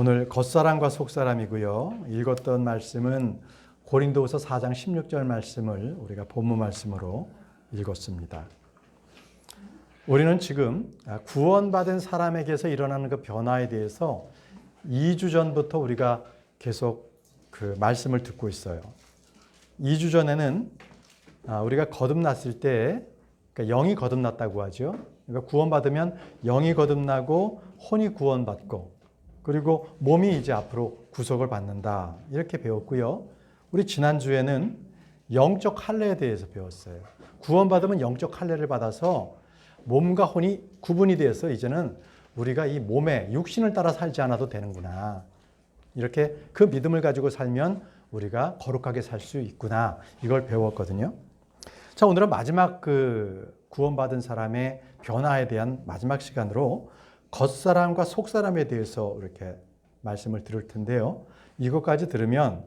오늘 겉사람과 속사람이고요. 읽었던 말씀은 고린도후서 4장 16절 말씀을 우리가 본문 말씀으로 읽었습니다. 우리는 지금 구원받은 사람에게서 일어나는 그 변화에 대해서 2주 전부터 우리가 계속 그 말씀을 듣고 있어요. 2주 전에는 우리가 거듭났을 때, 그러니까 영이 거듭났다고 하죠. 그러니까 구원받으면 영이 거듭나고 혼이 구원받고 그리고 몸이 이제 앞으로 구속을 받는다. 이렇게 배웠고요. 우리 지난주에는 영적 할례에 대해서 배웠어요. 구원받으면 영적 할례를 받아서 몸과 혼이 구분이 되어서 이제는 우리가 이 몸에 육신을 따라 살지 않아도 되는구나. 이렇게 그 믿음을 가지고 살면 우리가 거룩하게 살 수 있구나. 이걸 배웠거든요. 자, 오늘은 마지막 그 구원받은 사람의 변화에 대한 마지막 시간으로 겉사람과 속사람에 대해서 이렇게 말씀을 들을 텐데요. 이것까지 들으면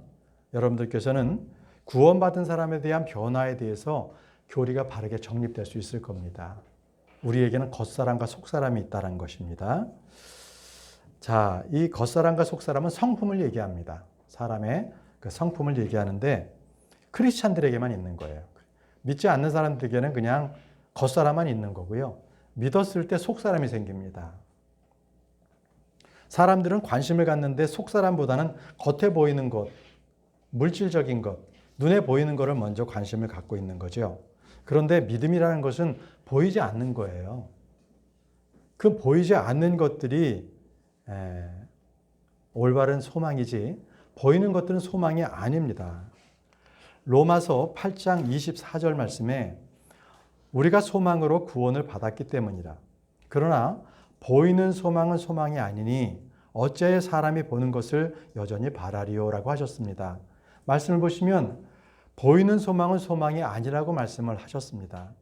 여러분들께서는 구원받은 사람에 대한 변화에 대해서 교리가 바르게 정립될 수 있을 겁니다. 우리에게는 겉사람과 속사람이 있다는 것입니다. 자, 이 겉사람과 속사람은 성품을 얘기합니다. 사람의 그 성품을 얘기하는데 크리스찬들에게만 있는 거예요. 믿지 않는 사람들에게는 그냥 겉사람만 있는 거고요. 믿었을 때 속사람이 생깁니다. 사람들은 관심을 갖는데 속사람보다는 겉에 보이는 것, 물질적인 것, 눈에 보이는 것을 먼저 관심을 갖고 있는 거죠. 그런데 믿음이라는 것은 보이지 않는 거예요. 그 보이지 않는 것들이 올바른 소망이지 보이는 것들은 소망이 아닙니다. 로마서 8장 24절 말씀에 우리가 소망으로 구원을 받았기 때문이라. 그러나 보이는 소망은 소망이 아니니 어찌하여 사람이 보는 것을 여전히 바라리오라고 하셨습니다. 말씀을 보시면 보이는 소망은 소망이 아니라고 말씀을 하셨습니다.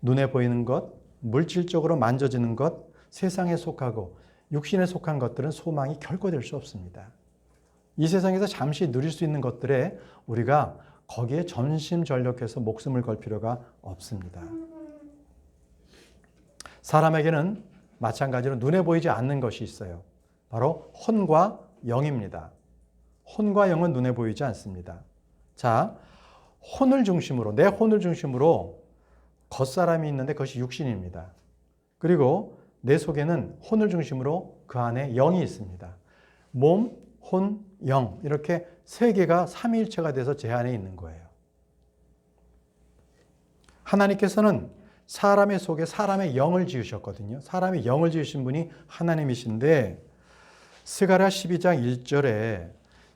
눈에 보이는 것, 물질적으로 만져지는 것, 세상에 속하고 육신에 속한 것들은 소망이 결코 될 수 없습니다. 이 세상에서 잠시 누릴 수 있는 것들에 우리가 거기에 전심전력해서 목숨을 걸 필요가 없습니다. 사람에게는 마찬가지로 눈에 보이지 않는 것이 있어요. 바로 혼과 영입니다. 혼과 영은 눈에 보이지 않습니다. 자, 혼을 중심으로, 내 혼을 중심으로 겉사람이 있는데 그것이 육신입니다. 그리고 내 속에는 혼을 중심으로 그 안에 영이 있습니다. 몸, 혼, 영 이렇게 세 개가 삼위일체가 돼서 제 안에 있는 거예요. 하나님께서는 사람의 속에 사람의 영을 지으셨거든요. 사람의 영을 지으신 분이 하나님이신데 스가랴 12장 1절에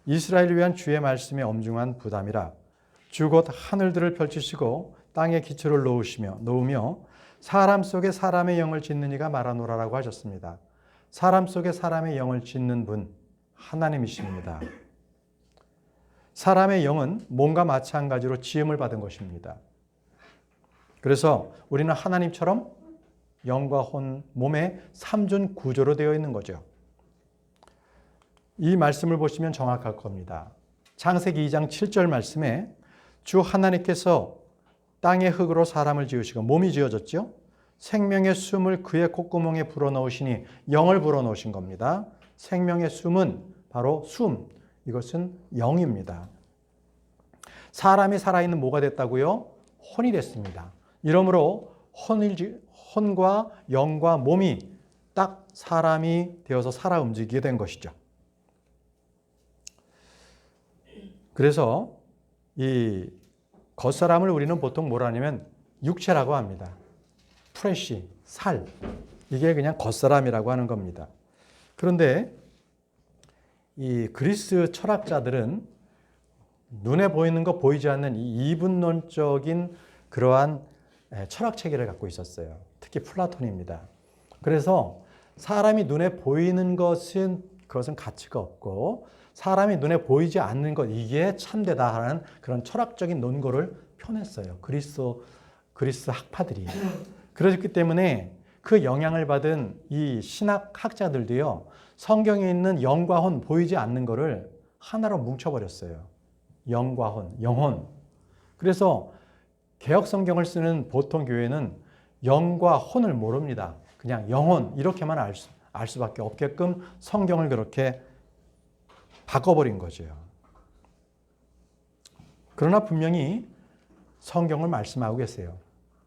이스라엘을 위한 주의 말씀에 엄중한 부담이라 주 곧 하늘들을 펼치시고 땅에 기초를 놓으며 사람 속에 사람의 영을 짓는 이가 말하노라라고 하셨습니다. 사람 속에 사람의 영을 짓는 분 하나님이십니다. 사람의 영은 몸과 마찬가지로 지음을 받은 것입니다. 그래서 우리는 하나님처럼 영과 혼, 몸의 삼존 구조로 되어 있는 거죠. 이 말씀을 보시면 정확할 겁니다. 창세기 2장 7절 말씀에 주 하나님께서 땅의 흙으로 사람을 지으시고 몸이 지어졌죠. 생명의 숨을 그의 콧구멍에 불어넣으시니 영을 불어넣으신 겁니다. 생명의 숨은 바로 숨, 이것은 영입니다. 사람이 살아있는 뭐가 됐다고요? 혼이 됐습니다. 이러므로 혼과 영과 몸이 딱 사람이 되어서 살아 움직이게 된 것이죠. 그래서 이 겉사람을 우리는 보통 뭐라 하냐면 육체라고 합니다. 프레쉬, 살. 이게 그냥 겉사람이라고 하는 겁니다. 그런데 이 그리스 철학자들은 눈에 보이는 거 보이지 않는 이 이분론적인 그러한 철학 체계를 갖고 있었어요. 특히 플라톤입니다. 그래서 사람이 눈에 보이는 그것은 가치가 없고 사람이 눈에 보이지 않는 것 이게 참되다 하는 그런 철학적인 논거를 펴냈어요. 그리스 학파들이. 그렇기 때문에 그 영향을 받은 이 신학학자들도요. 성경에 있는 영과 혼 보이지 않는 거를 하나로 뭉쳐버렸어요. 영과 혼, 영혼. 그래서 개역 성경을 쓰는 보통 교회는 영과 혼을 모릅니다. 그냥 영혼 이렇게만 알 수밖에 없게끔 성경을 그렇게 바꿔버린 거죠. 그러나 분명히 성경을 말씀하고 계세요.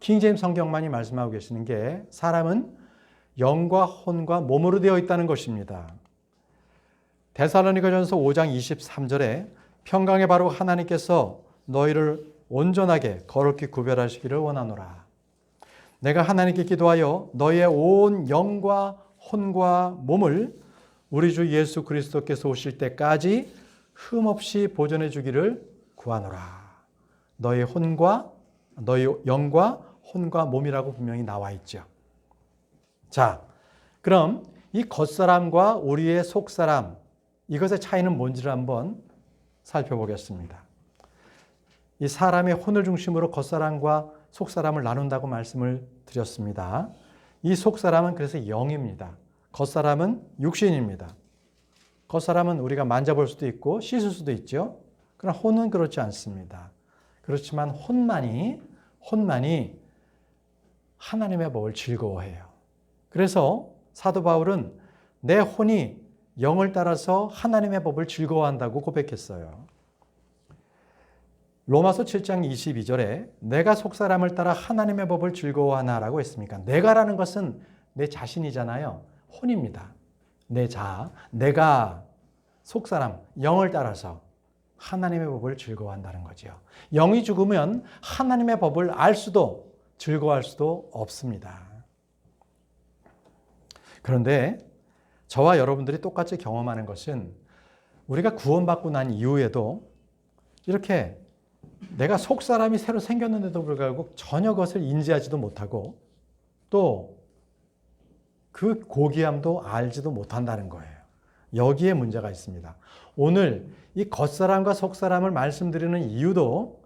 킹제임스 성경만이 말씀하고 계시는 게 사람은 영과 혼과 몸으로 되어 있다는 것입니다. 데살로니가전서 5장 23절에 평강의 바로 하나님께서 너희를 온전하게 거룩히 구별하시기를 원하노라. 내가 하나님께 기도하여 너희의 온 영과 혼과 몸을 우리 주 예수 그리스도께서 오실 때까지 흠없이 보존해 주기를 구하노라. 너희 영과 혼과 몸이라고 분명히 나와 있죠. 자, 그럼 이 겉사람과 우리의 속사람, 이것의 차이는 뭔지를 한번 살펴보겠습니다. 이 사람의 혼을 중심으로 겉사람과 속사람을 나눈다고 말씀을 드렸습니다. 이 속사람은 그래서 영입니다. 겉사람은 육신입니다. 겉사람은 우리가 만져볼 수도 있고 씻을 수도 있죠. 그러나 혼은 그렇지 않습니다. 그렇지만 혼만이 하나님의 법을 즐거워해요. 그래서 사도 바울은 내 혼이 영을 따라서 하나님의 법을 즐거워한다고 고백했어요. 로마서 7장 22절에 내가 속사람을 따라 하나님의 법을 즐거워하나라고 했습니까? 내가라는 것은 내 자신이잖아요. 혼입니다. 내가 속사람, 영을 따라서 하나님의 법을 즐거워한다는 거죠. 영이 죽으면 하나님의 법을 알 수도 즐거워할 수도 없습니다. 그런데 저와 여러분들이 똑같이 경험하는 것은 우리가 구원받고 난 이후에도 이렇게 내가 속사람이 새로 생겼는데도 불구하고 전혀 그것을 인지하지도 못하고 또 그 고귀함도 알지도 못한다는 거예요. 여기에 문제가 있습니다. 오늘 이 겉사람과 속사람을 말씀드리는 이유도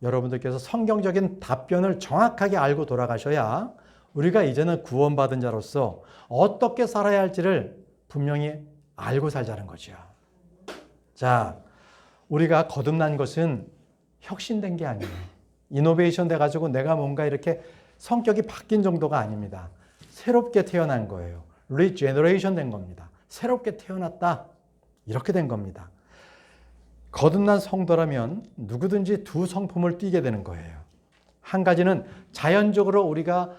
여러분들께서 성경적인 답변을 정확하게 알고 돌아가셔야 우리가 이제는 구원받은 자로서 어떻게 살아야 할지를 분명히 알고 살자는 거죠. 자, 우리가 거듭난 것은 혁신된 게 아니에요. 이노베이션 돼가지고 내가 뭔가 이렇게 성격이 바뀐 정도가 아닙니다. 새롭게 태어난 거예요. 리제너레이션 된 겁니다. 새롭게 태어났다. 이렇게 된 겁니다. 거듭난 성도라면 누구든지 두 성품을 띠게 되는 거예요. 한 가지는 자연적으로 우리가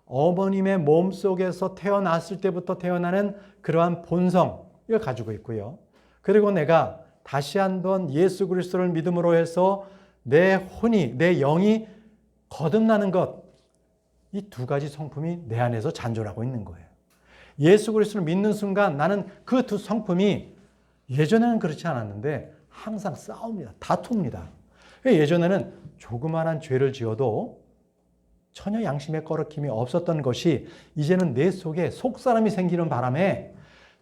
어머님의 몸속에서 태어났을 때부터 태어나는 그러한 본성을 가지고 있고요. 그리고 내가 다시 한번 예수 그리스도를 믿음으로 해서 내 혼이, 내 영이 거듭나는 것, 이 두 가지 성품이 내 안에서 잔존하고 있는 거예요. 예수 그리스도를 믿는 순간 나는 그 두 성품이 예전에는 그렇지 않았는데 항상 싸웁니다. 다툽니다. 예전에는 조그마한 죄를 지어도 전혀 양심의 꺼리낌이 없었던 것이 이제는 내 속에 속사람이 생기는 바람에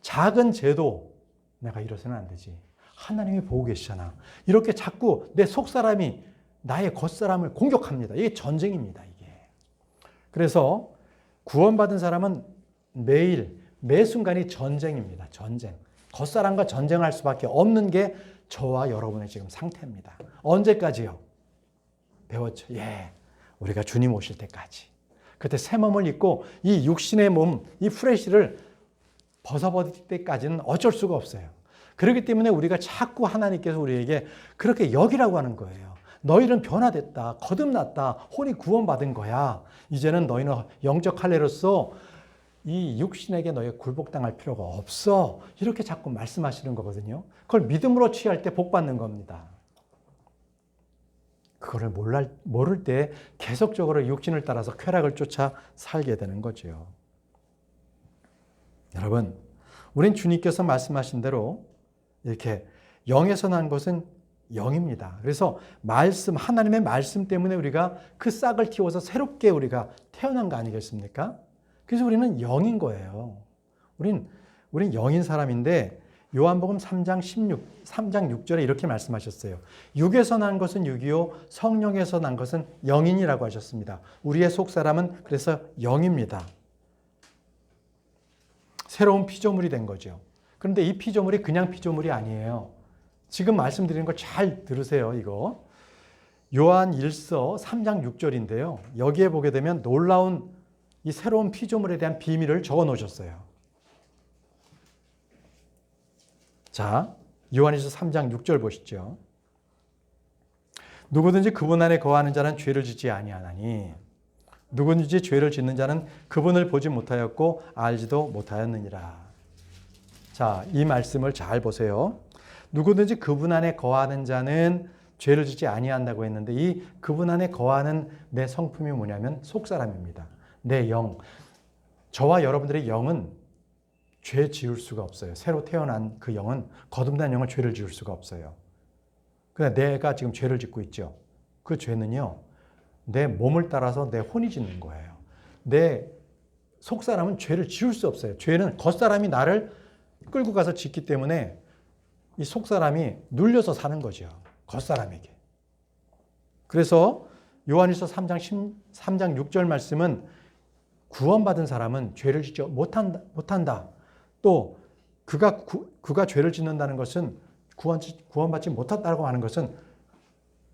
작은 죄도 내가 이러서는 안 되지. 하나님이 보고 계시잖아. 이렇게 자꾸 내 속사람이 나의 겉사람을 공격합니다. 이게 전쟁입니다. 이게. 그래서 구원받은 사람은 매일 매 순간이 전쟁입니다. 전쟁. 겉사람과 전쟁할 수밖에 없는 게 저와 여러분의 지금 상태입니다. 언제까지요? 배웠죠. 우리가 주님 오실 때까지. 그때 새 몸을 입고 이 육신의 몸, 이 프레시를 벗어버릴 때까지는 어쩔 수가 없어요. 그렇기 때문에 우리가 자꾸 하나님께서 우리에게 그렇게 여기라고 하는 거예요. 너희는 변화됐다. 거듭났다. 혼이 구원받은 거야. 이제는 너희는 영적 할례로서 이 육신에게 너희가 굴복당할 필요가 없어. 이렇게 자꾸 말씀하시는 거거든요. 그걸 믿음으로 취할 때 복 받는 겁니다. 그거를 모를 때 계속적으로 육신을 따라서 쾌락을 쫓아 살게 되는 거죠. 여러분, 우린 주님께서 말씀하신 대로 이렇게 영에서 난 것은 영입니다. 그래서 하나님의 말씀 때문에 우리가 그 싹을 틔워서 새롭게 우리가 태어난 거 아니겠습니까? 그래서 우리는 영인 거예요. 우린 영인 사람인데 요한복음 3장 6절에 이렇게 말씀하셨어요. 육에서 난 것은 육이요 성령에서 난 것은 영인이라고 하셨습니다. 우리의 속사람은 그래서 영입니다. 새로운 피조물이 된 거죠. 그런데 이 피조물이 그냥 피조물이 아니에요. 지금 말씀드리는 걸 잘 들으세요. 이거 요한 1서 3장 6절인데요. 여기에 보게 되면 놀라운 이 새로운 피조물에 대한 비밀을 적어 놓으셨어요. 자, 요한일서 3장 6절 보시죠. 누구든지 그분 안에 거하는 자는 죄를 짓지 아니하나니 누구든지 죄를 짓는 자는 그분을 보지 못하였고 알지도 못하였느니라. 자, 이 말씀을 잘 보세요. 누구든지 그분 안에 거하는 자는 죄를 짓지 아니한다고 했는데 이 그분 안에 거하는 내 성품이 뭐냐면 속사람입니다. 내 영. 저와 여러분들의 영은 죄 지을 수가 없어요. 새로 태어난 그 영은, 거듭난 영은 죄를 지을 수가 없어요. 그러니까 내가 지금 죄를 짓고 있죠. 그 죄는요, 내 몸을 따라서 내 혼이 짓는 거예요. 내 속사람은 죄를 지을 수 없어요. 죄는 겉사람이 나를 끌고 가서 짓기 때문에 이 속사람이 눌려서 사는 거죠. 겉사람에게. 그래서 요한일서 3장 6절 말씀은 구원받은 사람은 죄를 짓지 못한다. 또 그가 죄를 짓는다는 것은 구원받지 못했다고 하는 것은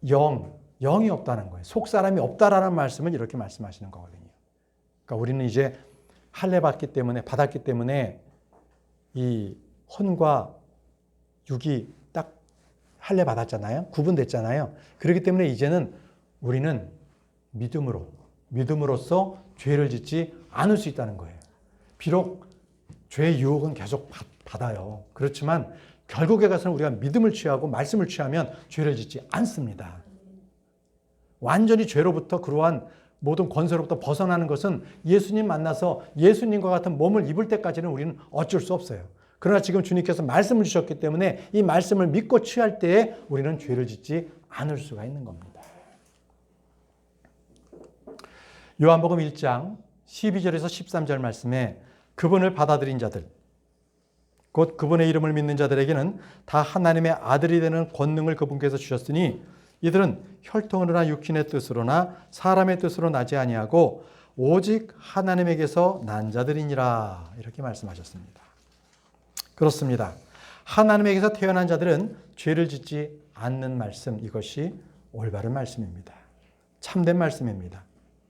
영이 없다는 거예요. 속사람이 없다라는 말씀을 이렇게 말씀하시는 거거든요. 그러니까 우리는 이제 할례 받았기 때문에 이 혼과 육이 딱 할례 받았잖아요. 구분됐잖아요. 그렇기 때문에 이제는 우리는 믿음으로써 죄를 짓지 않을 수 있다는 거예요. 비록 죄의 유혹은 계속 받아요. 그렇지만 결국에 가서는 우리가 믿음을 취하고 말씀을 취하면 죄를 짓지 않습니다. 완전히 죄로부터 그러한 모든 권세로부터 벗어나는 것은 예수님 만나서 예수님과 같은 몸을 입을 때까지는 우리는 어쩔 수 없어요. 그러나 지금 주님께서 말씀을 주셨기 때문에 이 말씀을 믿고 취할 때에 우리는 죄를 짓지 않을 수가 있는 겁니다. 요한복음 1장 12절에서 13절 말씀에 그분을 받아들인 자들, 곧 그분의 이름을 믿는 자들에게는 다 하나님의 아들이 되는 권능을 그분께서 주셨으니 이들은 혈통으로나 육신의 뜻으로나 사람의 뜻으로 나지 아니하고 오직 하나님에게서 난 자들이니라. 이렇게 말씀하셨습니다. 그렇습니다. 하나님에게서 태어난 자들은 죄를 짓지 않는 말씀, 이것이 올바른 말씀입니다. 참된 말씀입니다.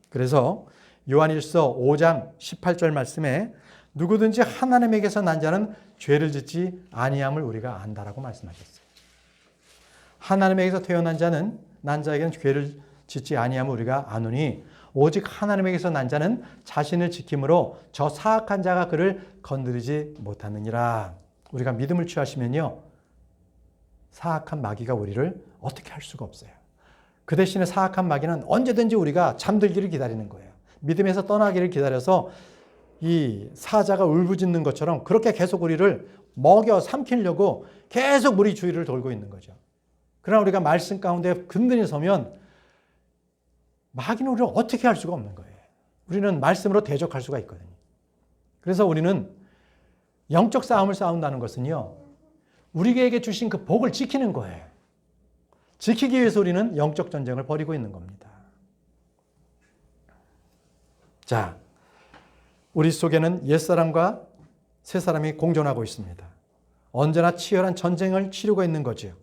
그래서 요한일서 5장 18절 말씀에 누구든지 하나님에게서 난 자는 죄를 짓지 아니함을 우리가 안다라고 말씀하셨어요. 하나님에게서 태어난 자는 난 자에게는 죄를 짓지 아니함을 우리가 아노니 오직 하나님에게서 난 자는 자신을 지킴으로 저 사악한 자가 그를 건드리지 못하느니라. 우리가 믿음을 취하시면요, 사악한 마귀가 우리를 어떻게 할 수가 없어요. 그 대신에 사악한 마귀는 언제든지 우리가 잠들기를 기다리는 거예요. 믿음에서 떠나기를 기다려서 이 사자가 울부짖는 것처럼 그렇게 계속 우리를 먹여 삼키려고 계속 우리 주위를 돌고 있는 거죠. 그러나 우리가 말씀 가운데 든든히 서면 마귀는 우리를 어떻게 할 수가 없는 거예요. 우리는 말씀으로 대적할 수가 있거든요. 그래서 우리는 영적 싸움을 싸운다는 것은요, 우리에게 주신 그 복을 지키는 거예요. 지키기 위해서 우리는 영적 전쟁을 벌이고 있는 겁니다. 자, 우리 속에는 옛사람과 새사람이 공존하고 있습니다. 언제나 치열한 전쟁을 치르고 있는 거죠.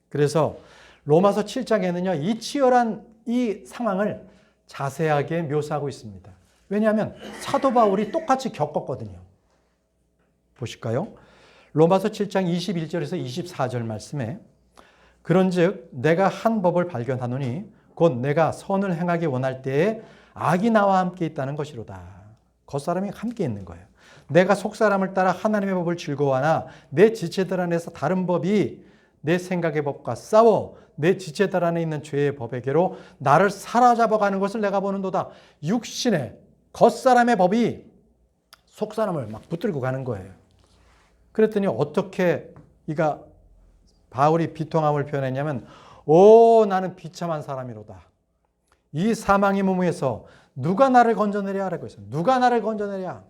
그래서 로마서 7장에는요, 이 치열한 이 상황을 자세하게 묘사하고 있습니다. 왜냐하면 사도 바울이 똑같이 겪었거든요. 보실까요? 로마서 7장 21절에서 24절 말씀에 그런즉 내가 한 법을 발견하노니 곧 내가 선을 행하기 원할 때에 악이 나와 함께 있다는 것이로다. 겉사람이 함께 있는 거예요. 내가 속사람을 따라 하나님의 법을 즐거워하나 내 지체들 안에서 다른 법이 내 생각의 법과 싸워 내 지체들 안에 있는 죄의 법에게로 나를 사로잡아가는 것을 내가 보는도다. 육신의 겉사람의 법이 속사람을 막 붙들고 가는 거예요. 그랬더니 어떻게 바울이 비통함을 표현했냐면 나는 비참한 사람이로다. 이 사망의 몸에서 누가 나를 건져내랴 하라고 했어요. 누가 나를 건져내랴.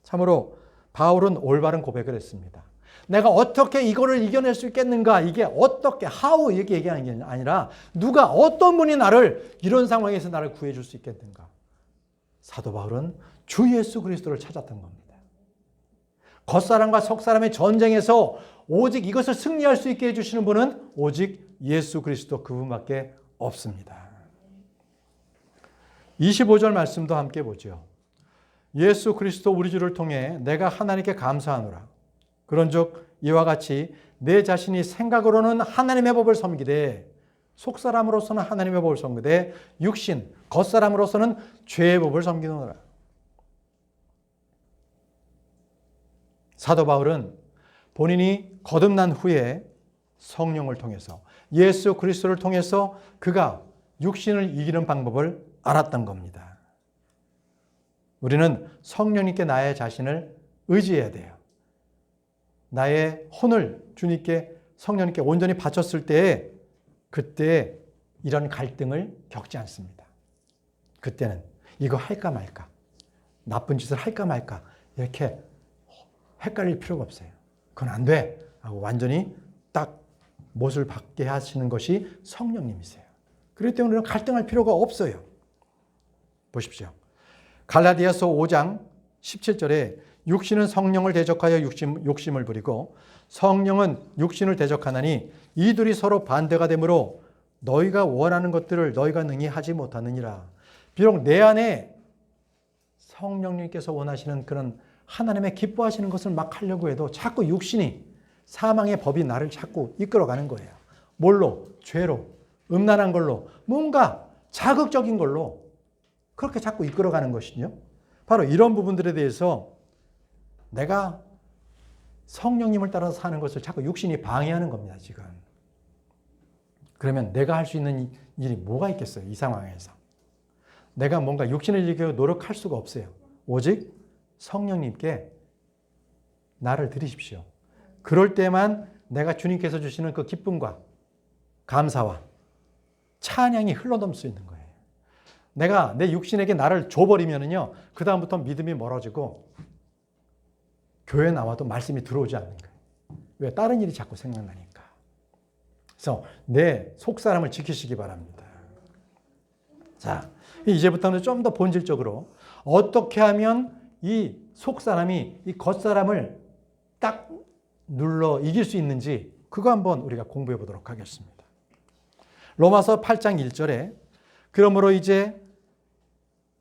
참으로 바울은 올바른 고백을 했습니다. 내가 어떻게 이거를 이겨낼 수 있겠는가? 이게 어떻게, how 이렇게 얘기하는 게 아니라 누가, 어떤 분이 나를 이런 상황에서 나를 구해줄 수 있겠는가? 사도 바울은 주 예수 그리스도를 찾았던 겁니다. 겉사람과 속사람의 전쟁에서 오직 이것을 승리할 수 있게 해주시는 분은 오직 예수 그리스도 그분밖에 없습니다. 25절 말씀도 함께 보죠. 예수 그리스도 우리 주를 통해 내가 하나님께 감사하노라. 그런즉 이와 같이 내 자신이 생각으로는 하나님의 법을 섬기되 속사람으로서는 하나님의 법을 섬기되 육신, 겉사람으로서는 죄의 법을 섬기노라. 사도 바울은 본인이 거듭난 후에 성령을 통해서 예수 그리스도를 통해서 그가 육신을 이기는 방법을 알았던 겁니다. 우리는 성령님께 나의 자신을 의지해야 돼요. 나의 혼을 주님께 성령님께 온전히 바쳤을 때에 그때 이런 갈등을 겪지 않습니다. 그때는 이거 할까 말까, 나쁜 짓을 할까 말까 이렇게 헷갈릴 필요가 없어요. 그건 안 돼 하고 완전히 딱 못을 받게 하시는 것이 성령님이세요. 그렇기 때문에 우리는 갈등할 필요가 없어요. 보십시오. 갈라디아서 5장 17절에 육신은 성령을 대적하여 욕심을 부리고 성령은 육신을 대적하나니 이들이 서로 반대가 되므로 너희가 원하는 것들을 너희가 능히 하지 못하느니라. 비록 내 안에 성령님께서 원하시는 그런 하나님의 기뻐하시는 것을 막 하려고 해도 자꾸 육신이 사망의 법이 나를 자꾸 이끌어가는 거예요. 뭘로? 죄로, 음란한 걸로, 뭔가 자극적인 걸로 그렇게 자꾸 이끌어가는 것이요. 바로 이런 부분들에 대해서 내가 성령님을 따라서 사는 것을 자꾸 육신이 방해하는 겁니다, 지금. 그러면 내가 할 수 있는 일이 뭐가 있겠어요, 이 상황에서. 내가 뭔가 육신을 이기려고 노력할 수가 없어요. 오직 성령님께 나를 드리십시오. 그럴 때만 내가 주님께서 주시는 그 기쁨과 감사와 찬양이 흘러넘을 수 있는 거예요. 내가 내 육신에게 나를 줘버리면은요, 그다음부터 믿음이 멀어지고 교회 나와도 말씀이 들어오지 않는 거예요. 왜? 다른 일이 자꾸 생각나니까. 그래서 내 속사람을 지키시기 바랍니다. 자, 이제부터는 좀 더 본질적으로 어떻게 하면 이 속사람이 이 겉사람을 딱 눌러 이길 수 있는지 그거 한번 우리가 공부해 보도록 하겠습니다. 로마서 8장 1절에 그러므로 이제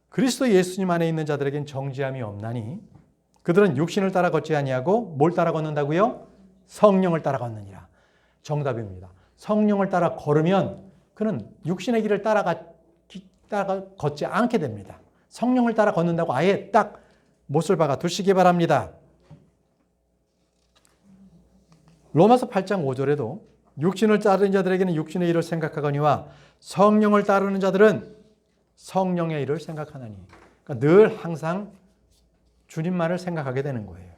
그리스도 예수님 안에 있는 자들에겐 정죄함이 없나니 그들은 육신을 따라 걷지 아니하고 뭘 따라 걷는다고요? 성령을 따라 걷느니라. 정답입니다. 성령을 따라 걸으면 그는 육신의 길을 따라 걷지 않게 됩니다. 성령을 따라 걷는다고 아예 딱 못을 박아 두시기 바랍니다. 로마서 8장 5절에도 육신을 따르는 자들에게는 육신의 일을 생각하거니와 성령을 따르는 자들은 성령의 일을 생각하나니. 그러니까 늘 항상 주님만을 생각하게 되는 거예요.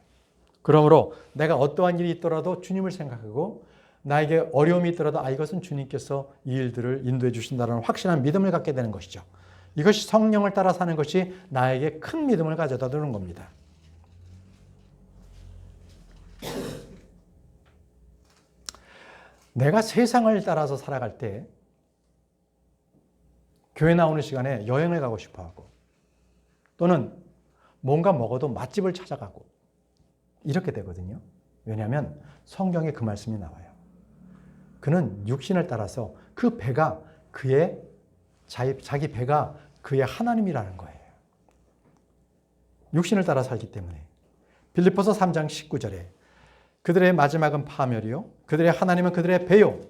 그러므로 내가 어떠한 일이 있더라도 주님을 생각하고 나에게 어려움이 있더라도 이것은 주님께서 이 일들을 인도해 주신다는 확실한 믿음을 갖게 되는 것이죠. 이것이 성령을 따라 사는 것이 나에게 큰 믿음을 가져다 주는 겁니다. 내가 세상을 따라서 살아갈 때 교회 나오는 시간에 여행을 가고 싶어하고 또는 뭔가 먹어도 맛집을 찾아가고 이렇게 되거든요. 왜냐하면 성경에 그 말씀이 나와요. 그는 육신을 따라서 그 배가 자기 배가 그의 하나님이라는 거예요. 육신을 따라 살기 때문에. 빌립보서 3장 19절에 그들의 마지막은 파멸이요 그들의 하나님은 그들의 배요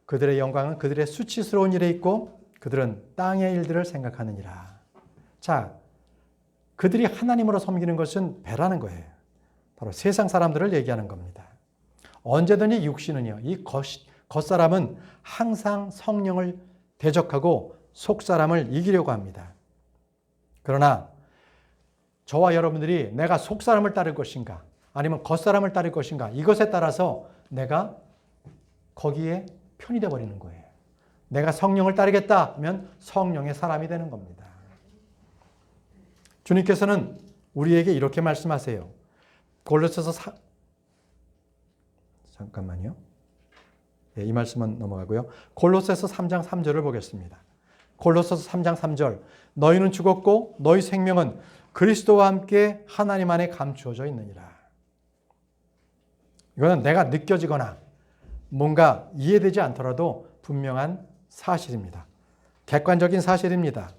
그들의 영광은 그들의 수치스러운 일에 있고 그들은 땅의 일들을 생각하느니라. 자, 그들이 하나님으로 섬기는 것은 배라는 거예요. 바로 세상 사람들을 얘기하는 겁니다. 언제든지 육신은요, 이 겉사람은 항상 성령을 대적하고 속사람을 이기려고 합니다. 그러나 저와 여러분들이 내가 속사람을 따를 것인가 아니면 겉사람을 따를 것인가 이것에 따라서 내가 거기에 편이 되어버리는 거예요. 내가 성령을 따르겠다 하면 성령의 사람이 되는 겁니다. 주님께서는 우리에게 이렇게 말씀하세요. 골로새서 잠깐만요. 이 말씀은 넘어가고요. 골로새서 3장 3절을 보겠습니다. 골로새서 3장 3절 너희는 죽었고 너희 생명은 그리스도와 함께 하나님 안에 감추어져 있느니라. 이거는 내가 느껴지거나 뭔가 이해되지 않더라도 분명한 사실입니다. 객관적인 사실입니다.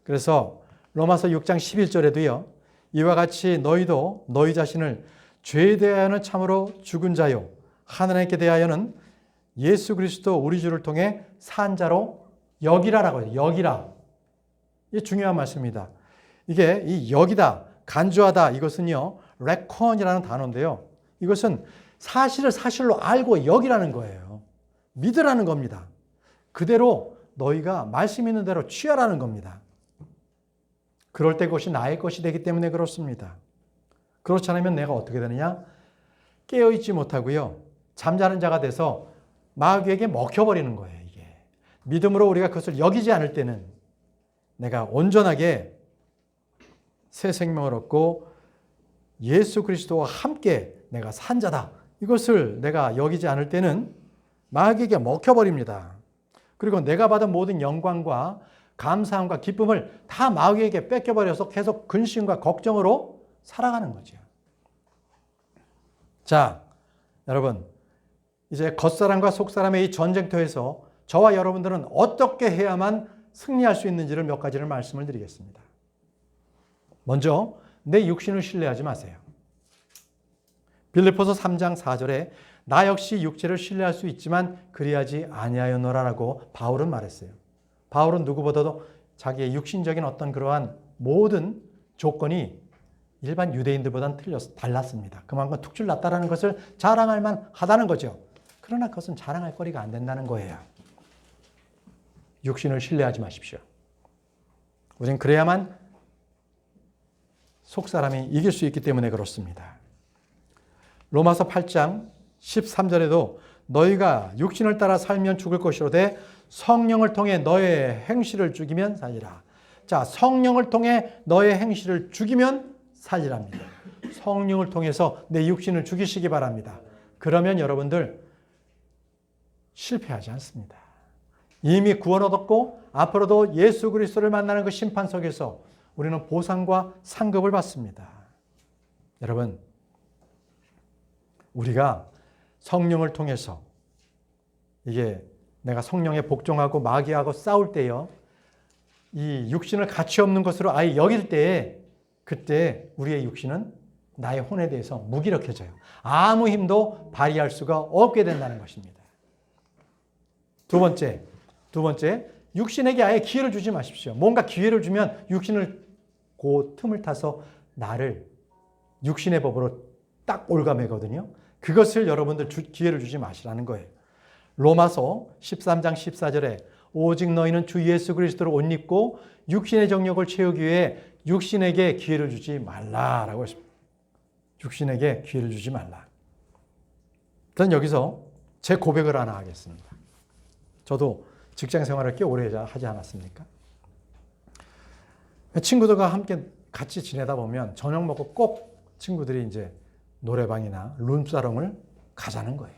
그래서 로마서 6장 11절에도요. 이와 같이 너희도 너희 자신을 죄에 대하여는 참으로 죽은 자요 하나님께 대하여는 예수 그리스도 우리 주를 통해 산 자로 여기라라고 해요. 여기라. 이게 중요한 말씀입니다. 이게 이 여기다, 간주하다 이것은요. reckon이라는 단어인데요. 이것은 사실을 사실로 알고 여기라는 거예요. 믿으라는 겁니다. 그대로 너희가 말씀 있는 대로 취하라는 겁니다. 그럴 때 그것이 나의 것이 되기 때문에 그렇습니다. 그렇지 않으면 내가 어떻게 되느냐? 깨어있지 못하고요. 잠자는 자가 돼서 마귀에게 먹혀버리는 거예요. 이게 믿음으로 우리가 그것을 여기지 않을 때는 내가 온전하게 새 생명을 얻고 예수 그리스도와 함께 내가 산 자다. 이것을 내가 여기지 않을 때는 마귀에게 먹혀버립니다. 그리고 내가 받은 모든 영광과 감사함과 기쁨을 다 마귀에게 뺏겨버려서 계속 근심과 걱정으로 살아가는 거죠. 자, 여러분, 이제 겉사람과 속사람의 이 전쟁터에서 저와 여러분들은 어떻게 해야만 승리할 수 있는지를 몇 가지를 말씀을 드리겠습니다. 먼저 내 육신을 신뢰하지 마세요. 빌립보서 3장 4절에 나 역시 육체를 신뢰할 수 있지만 그리하지 아니하였노라라고 바울은 말했어요. 바울은 누구보다도 자기의 육신적인 어떤 그러한 모든 조건이 일반 유대인들보다는 달랐습니다. 그만큼 툭줄 났다라는 것을 자랑할 만하다는 거죠. 그러나 그것은 자랑할 거리가 안 된다는 거예요. 육신을 신뢰하지 마십시오. 우린 그래야만 속사람이 이길 수 있기 때문에 그렇습니다. 로마서 8장 13절에도 너희가 육신을 따라 살면 죽을 것이로되 성령을 통해 너의 행실을 죽이면 살리라. 자, 성령을 통해 너의 행실을 죽이면 살리랍니다. 성령을 통해서 내 육신을 죽이시기 바랍니다. 그러면 여러분들 실패하지 않습니다. 이미 구원 얻었고 앞으로도 예수 그리스도를 만나는 그 심판석에서 우리는 보상과 상급을 받습니다. 여러분, 우리가 성령을 통해서 이게 내가 성령에 복종하고 마귀하고 싸울 때요, 이 육신을 가치 없는 것으로 아예 여길 때에 그때 우리의 육신은 나의 혼에 대해서 무기력해져요. 아무 힘도 발휘할 수가 없게 된다는 것입니다. 두 번째, 육신에게 아예 기회를 주지 마십시오. 뭔가 기회를 주면 육신을 그 틈을 타서 나를 육신의 법으로 딱 올가매거든요. 그것을 여러분들 기회를 주지 마시라는 거예요. 로마서 13장 14절에 오직 너희는 주 예수 그리스도를 옷 입고 육신의 정욕을 채우기 위해 육신에게 기회를 주지 말라라고 했습니다. 육신에게 기회를 주지 말라. 저는 여기서 제 고백을 하나 하겠습니다. 저도 직장 생활을 꽤 오래 하지 않았습니까? 친구들과 함께 같이 지내다 보면 저녁 먹고 꼭 친구들이 이제 노래방이나 룸사롱을 가자는 거예요.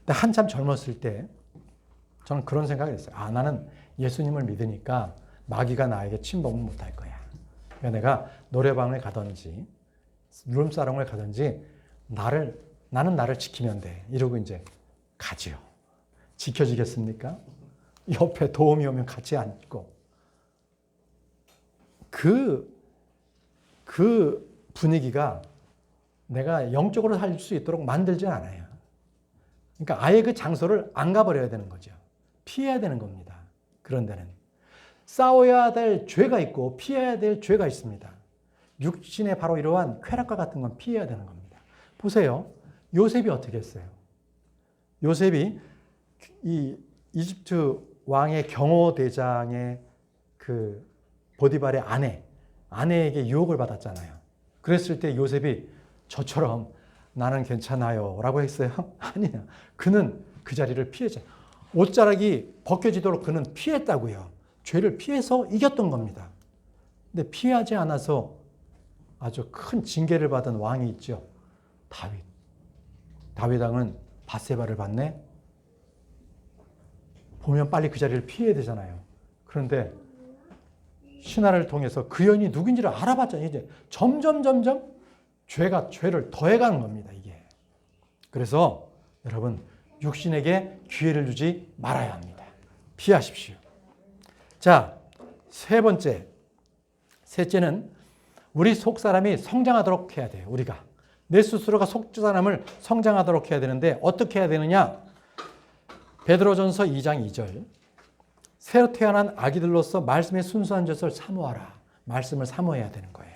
근데 한참 젊었을 때 저는 그런 생각을 했어요. 아, 나는 예수님을 믿으니까 마귀가 나에게 침범을 못할 거야. 그러니까 내가 노래방을 가든지 룸사롱을 가든지 나는 나를 지키면 돼. 이러고 이제 가지요. 지켜지겠습니까? 옆에 도움이 오면 같이 앉고. 그 분위기가 내가 영적으로 살 수 있도록 만들지 않아요. 그러니까 아예 그 장소를 안 가버려야 되는 거죠. 피해야 되는 겁니다. 그런 데는. 싸워야 될 죄가 있고 피해야 될 죄가 있습니다. 육신의 바로 이러한 쾌락과 같은 건 피해야 되는 겁니다. 보세요. 요셉이 어떻게 했어요? 요셉이 이 이집트 왕의 경호대장의 그 보디발의 아내에게 유혹을 받았잖아요. 그랬을 때 요셉이 저처럼 나는 괜찮아요 라고 했어요? 아니야. 그는 그 자리를 피했잖아요. 옷자락이 벗겨지도록 그는 피했다고요. 죄를 피해서 이겼던 겁니다. 근데 피하지 않아서 아주 큰 징계를 받은 왕이 있죠. 다윗 왕은 밧세바를 봤네. 보면 빨리 그 자리를 피해야 되잖아요. 그런데 신하를 통해서 그 여인이 누군지를 알아봤잖아요. 이제 점점 죄가 죄를 더해가는 겁니다. 이게. 그래서 여러분 육신에게 기회를 주지 말아야 합니다. 피하십시오. 자, 셋째는 우리 속사람이 성장하도록 해야 돼요. 우리가 내 스스로가 속사람을 성장하도록 해야 되는데 어떻게 해야 되느냐? 베드로전서 2장 2절. 새로 태어난 아기들로서 말씀의 순수한 젖을 사모하라. 말씀을 사모해야 되는 거예요.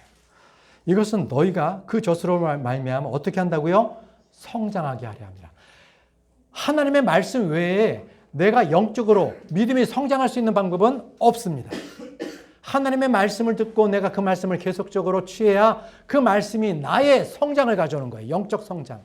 이것은 너희가 그 젖으로 말미암아 어떻게 한다고요? 성장하게 하려 합니다. 하나님의 말씀 외에 내가 영적으로 믿음이 성장할 수 있는 방법은 없습니다. 하나님의 말씀을 듣고 내가 그 말씀을 계속적으로 취해야 그 말씀이 나의 성장을 가져오는 거예요. 영적 성장.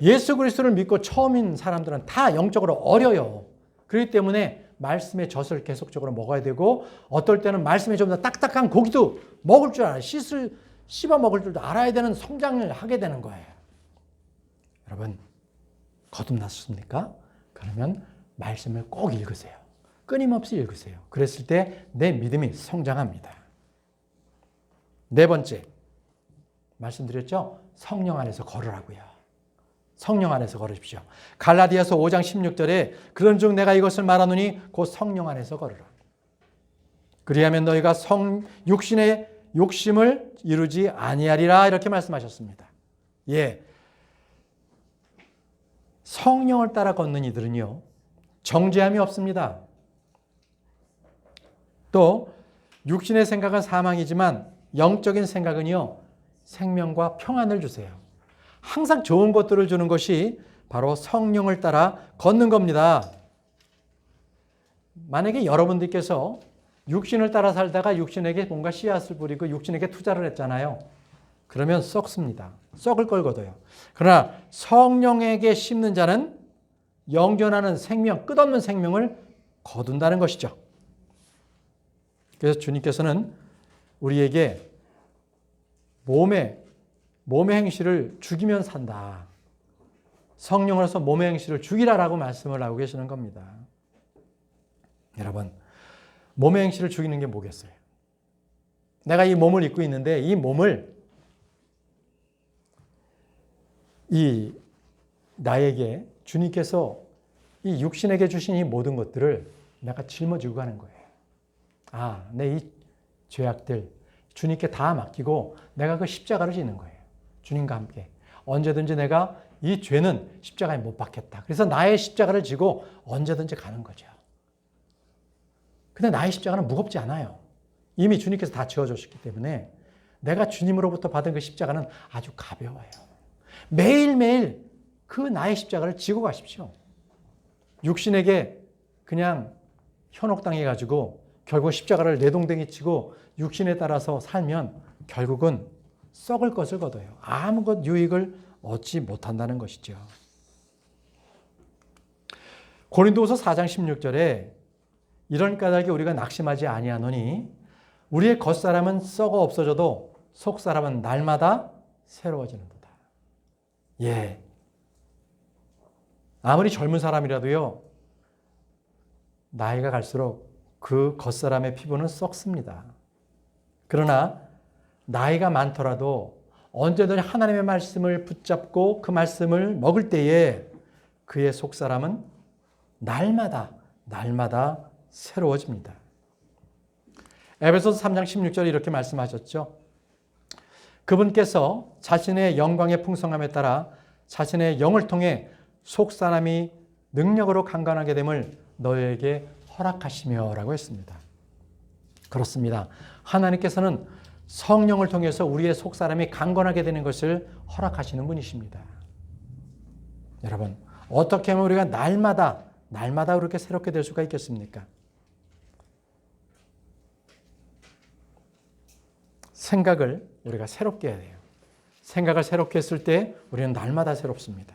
예수 그리스도를 믿고 처음인 사람들은 다 영적으로 어려요. 그렇기 때문에 말씀의 젖을 계속적으로 먹어야 되고 어떨 때는 말씀에 좀 더 딱딱한 고기도 먹을 줄 알아요. 씹어 먹을 줄도 알아야 되는 성장을 하게 되는 거예요. 여러분 거듭났습니까? 그러면 말씀을 꼭 읽으세요. 끊임없이 읽으세요. 그랬을 때 내 믿음이 성장합니다. 네 번째, 말씀드렸죠? 성령 안에서 걸으라고요. 성령 안에서 걸으십시오. 갈라디아서 5장 16절에 그런즉 내가 이것을 말하노니 곧 성령 안에서 걸으라. 그리하면 너희가 육신의 욕심을 이루지 아니하리라 이렇게 말씀하셨습니다. 예, 성령을 따라 걷는 이들은요 정죄함이 없습니다. 또 육신의 생각은 사망이지만 영적인 생각은요 생명과 평안을 주세요. 항상 좋은 것들을 주는 것이 바로 성령을 따라 걷는 겁니다. 만약에 여러분들께서 육신을 따라 살다가 육신에게 뭔가 씨앗을 뿌리고 육신에게 투자를 했잖아요. 그러면 썩습니다. 썩을 걸 거둬요. 그러나 성령에게 심는 자는 영존하는 생명, 끝없는 생명을 거둔다는 것이죠. 그래서 주님께서는 우리에게 몸의 행실을 죽이면 산다. 성령으로서 몸의 행실을 죽이라라고 말씀을 하고 계시는 겁니다. 여러분, 몸의 행실을 죽이는 게 뭐겠어요? 내가 이 몸을 입고 있는데 이 몸을 나에게 주님께서 이 육신에게 주신 이 모든 것들을 내가 짊어지고 가는 거예요. 내 이 죄악들 주님께 다 맡기고 내가 그 십자가를 지는 거예요. 주님과 함께. 언제든지 내가 이 죄는 십자가에 못 박혔다. 그래서 나의 십자가를 지고 언제든지 가는 거죠. 근데 나의 십자가는 무겁지 않아요. 이미 주님께서 다 지어주셨기 때문에 내가 주님으로부터 받은 그 십자가는 아주 가벼워요. 매일매일 그 나의 십자가를 지고 가십시오. 육신에게 그냥 현혹당해가지고 결국 십자가를 내동댕이 치고 육신에 따라서 살면 결국은 썩을 것을 거둬요. 아무것 유익을 얻지 못한다는 것이죠. 고린도후서 4장 16절에 이런 까닭에 우리가 낙심하지 아니하노니 우리의 겉사람은 썩어 없어져도 속사람은 날마다 새로워지는도다. 예. 아무리 젊은 사람이라도요. 나이가 갈수록 그 겉사람의 피부는 썩습니다. 그러나 나이가 많더라도 언제든 하나님의 말씀을 붙잡고 그 말씀을 먹을 때에 그의 속사람은 날마다 새로워집니다. 에베소서 3장 16절에 이렇게 말씀하셨죠. 그분께서 자신의 영광의 풍성함에 따라 자신의 영을 통해 속사람이 능력으로 강건하게 됨을 너희에게 허락하시며 라고 했습니다. 그렇습니다. 하나님께서는 성령을 통해서 우리의 속사람이 강건하게 되는 것을 허락하시는 분이십니다. 여러분, 어떻게 하면 우리가 날마다 그렇게 새롭게 될 수가 있겠습니까? 생각을 우리가 새롭게 해야 돼요. 생각을 새롭게 했을 때 우리는 날마다 새롭습니다.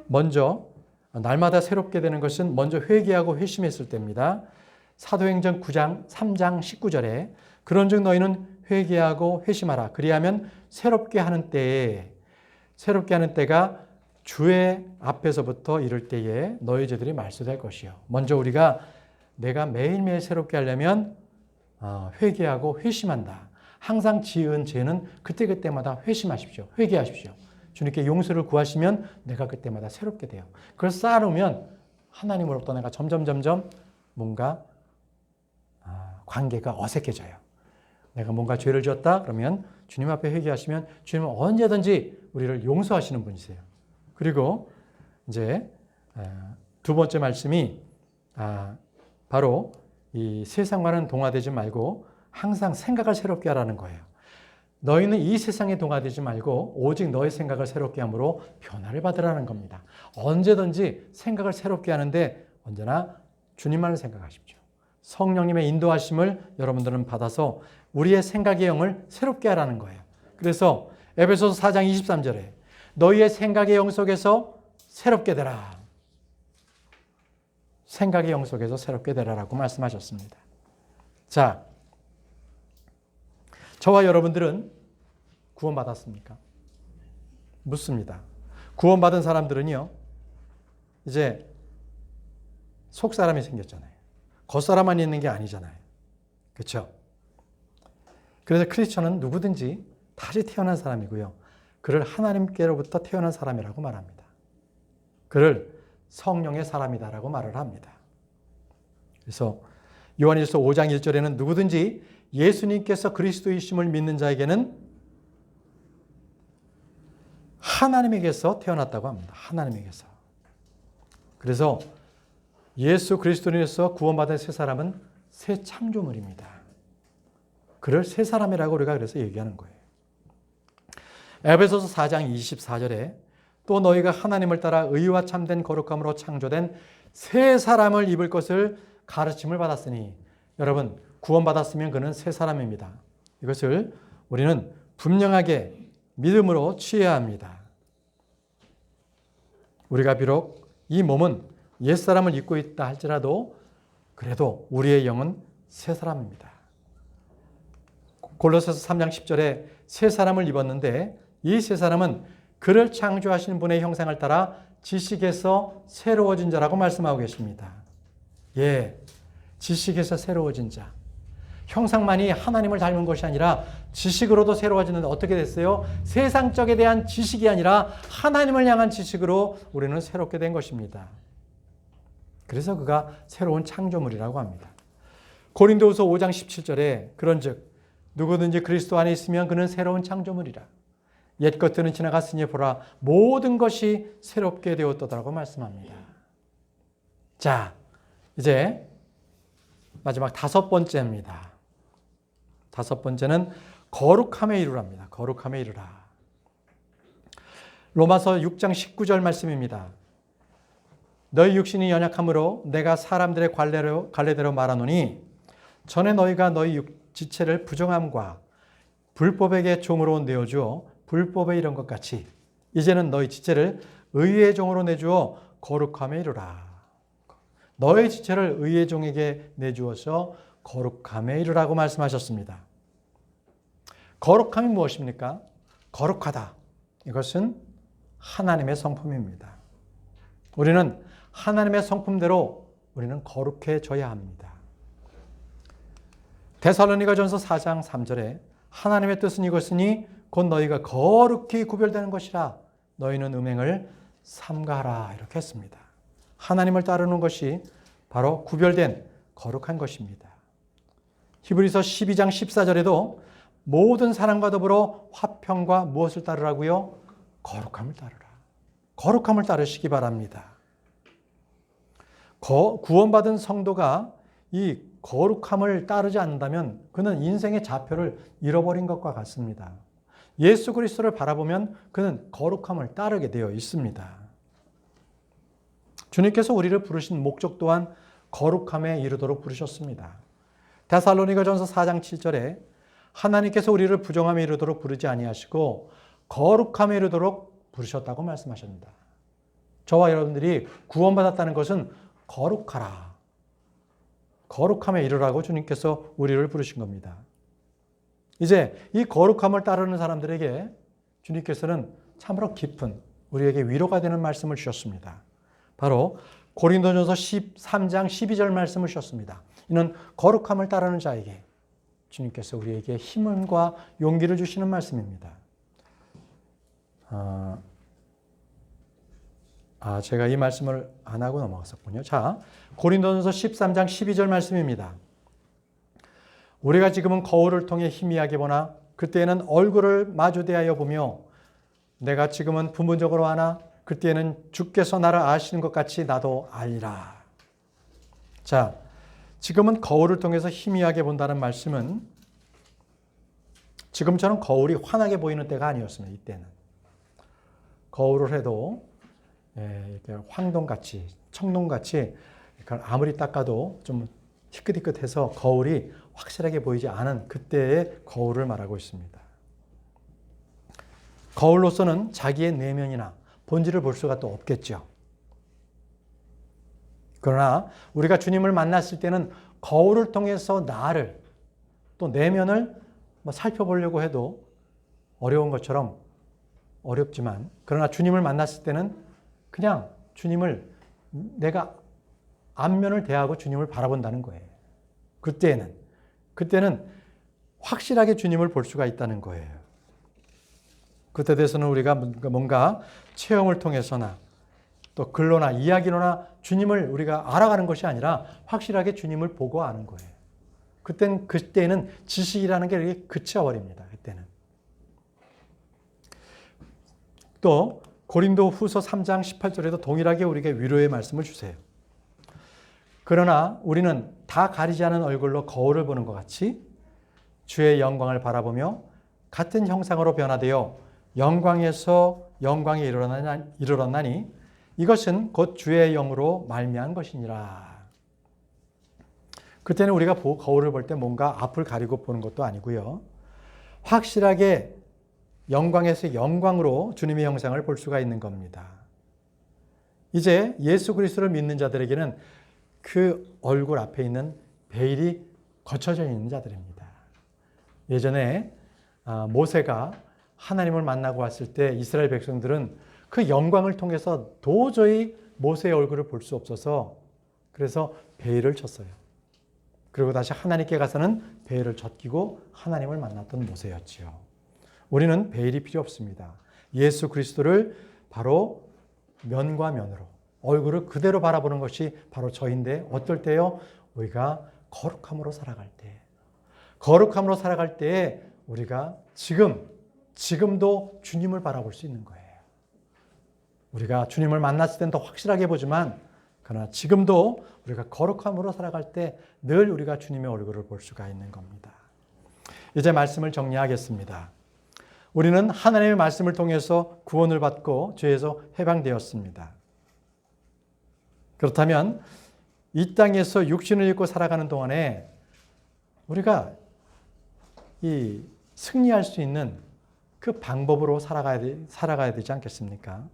먼저 날마다 새롭게 되는 것은 먼저 회개하고 회심했을 때입니다. 사도행전 9장 3장 19절에 그런즉 너희는 회개하고 회심하라. 그리하면 새롭게 하는 때가 주의 앞에서부터 이를 때에 너희 죄들이 말소될 것이요. 먼저 우리가 내가 매일매일 새롭게 하려면 회개하고 회심한다. 항상 지은 죄는 그때그때마다 회심하십시오. 회개하십시오. 주님께 용서를 구하시면 내가 그때마다 새롭게 돼요. 그걸 쌓아놓으면 하나님으로부터 내가 점점 뭔가 관계가 어색해져요. 내가 뭔가 죄를 지었다 그러면 주님 앞에 회개하시면 주님은 언제든지 우리를 용서하시는 분이세요. 그리고 이제 두 번째 말씀이 바로 이 세상과는 동화되지 말고 항상 생각을 새롭게 하라는 거예요. 너희는 이 세상에 동화되지 말고 오직 너의 생각을 새롭게 함으로 변화를 받으라는 겁니다. 언제든지 생각을 새롭게 하는데 언제나 주님만을 생각하십시오. 성령님의 인도하심을 여러분들은 받아서 우리의 생각의 영을 새롭게 하라는 거예요. 그래서 에베소서 4장 23절에 너희의 생각의 영 속에서 새롭게 되라. 생각의 영 속에서 새롭게 되라라고 말씀하셨습니다. 자, 저와 여러분들은 구원받았습니까? 묻습니다. 구원받은 사람들은요, 이제 속사람이 생겼잖아요. 겉사람만 있는 게 아니잖아요. 그렇죠? 그래서 크리스천은 누구든지 다시 태어난 사람이고요. 그를 하나님께로부터 태어난 사람이라고 말합니다. 그를 성령의 사람이다라고 말을 합니다. 그래서 요한일서 5장 1절에는 누구든지 예수님께서 그리스도이심을 믿는 자에게는 하나님에게서 태어났다고 합니다. 하나님에게서. 그래서 예수 그리스도인에서 구원받은 새 사람은 새 창조물입니다. 그를 새 사람이라고 우리가 그래서 얘기하는 거예요. 에베소서 4장 24절에 또 너희가 하나님을 따라 의와 참된 거룩함으로 창조된 새 사람을 입을 것을 가르침을 받았으니 여러분 구원받았으면 그는 새 사람입니다. 이것을 우리는 분명하게 믿음으로 취해야 합니다. 우리가 비록 이 몸은 옛사람을 입고 있다 할지라도 그래도 우리의 영은 새 사람입니다. 골로새서 3장 10절에 새 사람을 입었는데 이 새 사람은 그를 창조하신 분의 형상을 따라 지식에서 새로워진 자라고 말씀하고 계십니다. 예, 지식에서 새로워진 자. 형상만이 하나님을 닮은 것이 아니라 지식으로도 새로워지는데 어떻게 됐어요? 세상적에 대한 지식이 아니라 하나님을 향한 지식으로 우리는 새롭게 된 것입니다. 그래서 그가 새로운 창조물이라고 합니다. 고린도후서 5장 17절에 그런즉 누구든지 그리스도 안에 있으면 그는 새로운 창조물이라. 옛 것들은 지나갔으니 보라 모든 것이 새롭게 되었다고 말씀합니다. 자, 이제 마지막 다섯 번째입니다. 다섯 번째는 거룩함에 이르랍니다. 거룩함에 이르라. 로마서 6장 19절 말씀입니다. 너희 육신이 연약함으로 내가 사람들의 관례대로 말하노니 전에 너희가 너희 지체를 부정함과 불법에게 종으로 내어주어 불법에 이런 것 같이 이제는 너희 지체를 의의 종으로 내주어 거룩함에 이르라. 너의 지체를 의의 종에게 내주어서 거룩함에 이르라고 말씀하셨습니다. 거룩함이 무엇입니까? 거룩하다. 이것은 하나님의 성품입니다. 우리는 하나님의 성품대로 우리는 거룩해져야 합니다. 데살로니가전서 4장 3절에 하나님의 뜻은 이것이니 곧 너희가 거룩히 구별되는 것이라 너희는 음행을 삼가하라 이렇게 했습니다. 하나님을 따르는 것이 바로 구별된 거룩한 것입니다. 히브리서 12장 14절에도 모든 사람과 더불어 화평과 무엇을 따르라고요? 거룩함을 따르라. 거룩함을 따르시기 바랍니다. 구원받은 성도가 이 거룩함을 따르지 않는다면 그는 인생의 좌표를 잃어버린 것과 같습니다. 예수 그리스도를 바라보면 그는 거룩함을 따르게 되어 있습니다. 주님께서 우리를 부르신 목적 또한 거룩함에 이르도록 부르셨습니다. 데살로니가전서 4장 7절에 하나님께서 우리를 부정함에 이르도록 부르지 아니하시고 거룩함에 이르도록 부르셨다고 말씀하십니다. 저와 여러분들이 구원받았다는 것은 거룩하라. 거룩함에 이르라고 주님께서 우리를 부르신 겁니다. 이제 이 거룩함을 따르는 사람들에게 주님께서는 참으로 깊은 우리에게 위로가 되는 말씀을 주셨습니다. 바로 고린도전서 13장 12절 말씀을 주셨습니다. 이는 거룩함을 따르는 자에게 주님께서 우리에게 힘과 용기를 주시는 말씀입니다. 제가 이 말씀을 안 하고 넘어갔었군요. 자, 고린도전서 13장 12절 말씀입니다. 우리가 지금은 거울을 통해 희미하게 보나 그때에는 얼굴을 마주 대하여 보며 내가 지금은 부분적으로 아나 그때에는 주께서 나를 아시는 것 같이 나도 알리라. 자, 지금은 거울을 통해서 희미하게 본다는 말씀은 지금처럼 거울이 환하게 보이는 때가 아니었습니다. 이때는. 거울을 해도 이렇게 황동같이 청동같이 아무리 닦아도 좀 희끗희끗해서 거울이 확실하게 보이지 않은 그때의 거울을 말하고 있습니다. 거울로서는 자기의 내면이나 본질을 볼 수가 또 없겠죠. 그러나 우리가 주님을 만났을 때는 거울을 통해서 나를 또 내면을 살펴보려고 해도 어려운 것처럼 어렵지만 그러나 주님을 만났을 때는 그냥 주님을 내가 앞면을 대하고 주님을 바라본다는 거예요. 그때는 확실하게 주님을 볼 수가 있다는 거예요. 그때 돼서는 우리가 뭔가 체험을 통해서나 또 글로나 이야기로나 주님을 우리가 알아가는 것이 아니라 확실하게 주님을 보고 아는 거예요. 그때는 지식이라는 게 이렇게 그쳐버립니다. 그때는. 또 고린도 후서 3장 18절에도 동일하게 우리에게 위로의 말씀을 주세요. 그러나 우리는 다 가리지 않은 얼굴로 거울을 보는 것 같이 주의 영광을 바라보며 같은 형상으로 변화되어 영광에서 영광에 이르렀나니 이것은 곧 주의 영으로 말미암은 것이니라. 그때는 우리가 거울을 볼 때 뭔가 앞을 가리고 보는 것도 아니고요. 확실하게 영광에서 영광으로 주님의 형상을 볼 수가 있는 겁니다. 이제 예수 그리스도를 믿는 자들에게는 그 얼굴 앞에 있는 베일이 거쳐져 있는 자들입니다. 예전에 모세가 하나님을 만나고 왔을 때 이스라엘 백성들은 그 영광을 통해서 도저히 모세의 얼굴을 볼 수 없어서 그래서 베일을 쳤어요. 그리고 다시 하나님께 가서는 베일을 젖히고 하나님을 만났던 모세였지요. 우리는 베일이 필요 없습니다. 예수 그리스도를 바로 면과 면으로 얼굴을 그대로 바라보는 것이 바로 저인데 어떨 때요? 우리가 거룩함으로 살아갈 때. 거룩함으로 살아갈 때에 우리가 지금도 주님을 바라볼 수 있는 거예요. 우리가 주님을 만났을 때는 더 확실하게 보지만 그러나 지금도 우리가 거룩함으로 살아갈 때 늘 우리가 주님의 얼굴을 볼 수가 있는 겁니다. 이제 말씀을 정리하겠습니다. 우리는 하나님의 말씀을 통해서 구원을 받고 죄에서 해방되었습니다. 그렇다면 이 땅에서 육신을 입고 살아가는 동안에 우리가 이 승리할 수 있는 그 방법으로 살아가야 되지 않겠습니까?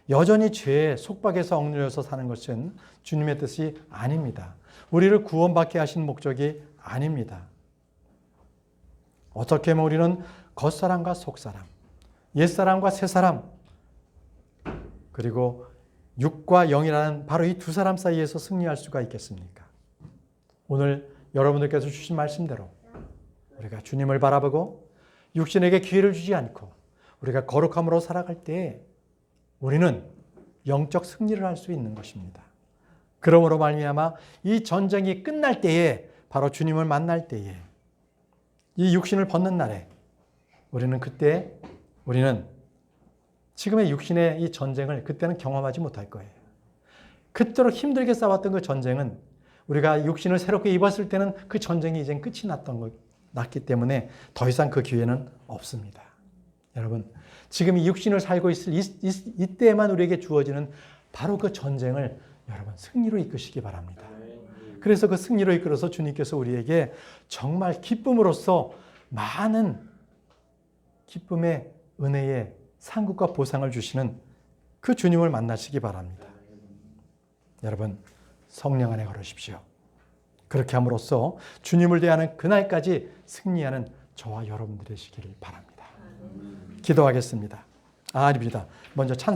여전히 죄의 속박에서 억눌려서 사는 것은 주님의 뜻이 아닙니다. 우리를 구원받게 하신 목적이 아닙니다. 어떻게 하면 우리는 겉사람과 속사람, 옛사람과 새사람, 그리고 육과 영이라는 바로 이 두 사람 사이에서 승리할 수가 있겠습니까? 오늘 여러분들께서 주신 말씀대로 우리가 주님을 바라보고 육신에게 기회를 주지 않고 우리가 거룩함으로 살아갈 때 우리는 영적 승리를 할 수 있는 것입니다. 그러므로 말미암아 이 전쟁이 끝날 때에 바로 주님을 만날 때에 이 육신을 벗는 날에 우리는 지금의 육신의 이 전쟁을 그때는 경험하지 못할 거예요. 그토록 힘들게 싸웠던 그 전쟁은 우리가 육신을 새롭게 입었을 때는 그 전쟁이 이제 끝이 났기 때문에 더 이상 그 기회는 없습니다. 여러분, 지금 이 육신을 살고 있을 이때에만 우리에게 주어지는 바로 그 전쟁을 여러분 승리로 이끄시기 바랍니다. 그래서 그 승리로 이끌어서 주님께서 우리에게 정말 기쁨으로써 많은 기쁨의 은혜의 상급과 보상을 주시는 그 주님을 만나시기 바랍니다. 여러분, 성령 안에 걸으십시오. 그렇게 함으로써 주님을 대하는 그날까지 승리하는 저와 여러분들 되시기를 바랍니다. 기도하겠습니다. 아닙니다. 먼저 찬송.